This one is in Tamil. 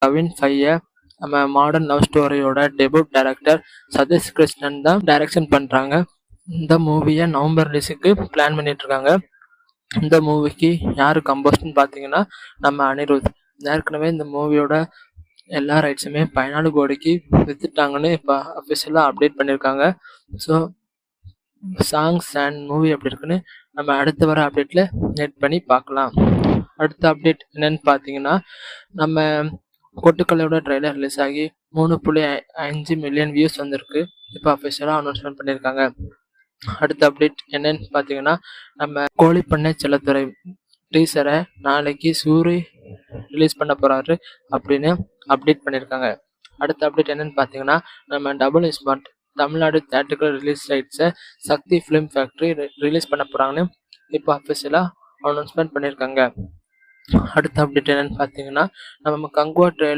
கவின் ஃபைய நம்ம மாடர்ன் லவ் ஸ்டோரியோட டெபியூட் டைரக்டர் சதீஷ் கிருஷ்ணன் தான் டைரக்ஷன் பண்ணுறாங்க. இந்த மூவியை நவம்பர் ரிலீஸுக்கு பிளான் பண்ணிட்டு இருக்காங்க. இந்த மூவிக்கு யார் கம்போஸ்ட்னு பார்த்தீங்கன்னா நம்ம அனிருத். ஏற்கனவே இந்த மூவியோட எல்லா ரைட்ஸுமே 14 கோடிக்கு வித்துட்டாங்கன்னு இப்போ அஃபிஷியலாக அப்டேட் பண்ணியிருக்காங்க. ஸோ சாங்ஸ் அண்ட் மூவி எப்படி இருக்குன்னு நம்ம அடுத்து வர அப்டேட்டில் நெட் பண்ணி பார்க்கலாம். அடுத்த அப்டேட் என்னன்னு பார்த்தீங்கன்னா, நம்ம கொட்டுக்கலையோட ட்ரெய்லர் ரிலீஸ் ஆகி 3.5 மில்லியன் வியூஸ் வந்திருக்கு. இப்போ அஃபிஷியலாக அனௌன்ஸ்மெண்ட் பண்ணியிருக்காங்க. அடுத்த அப்டேட் என்னன்னு பார்த்தீங்கன்னா, நம்ம கோழிப்பண்ணை செல்லத்துறை டீசரை நாளைக்கு சூரி ரிலீஸ் பண்ண போகிறாரு அப்படின்னு அப்டேட் பண்ணியிருக்காங்க. அடுத்த அப்டேட் என்னன்னு பார்த்தீங்கன்னா, நம்ம டபுள் ஸ்மார்ட் தமிழ்நாடு தியேட்டர்கள் ரிலீஸ் ரைட்ஸை சக்தி ஃபிலிம் ஃபேக்ட்ரி ரிலீஸ் பண்ண போகிறாங்கன்னு இப்போ அஃபிஷியலாக அனௌன்ஸ்மெண்ட் பண்ணியிருக்காங்க. அடுத்த அப்டேட் என்னன்னு பார்த்தீங்கன்னா, நம்ம கங்குவா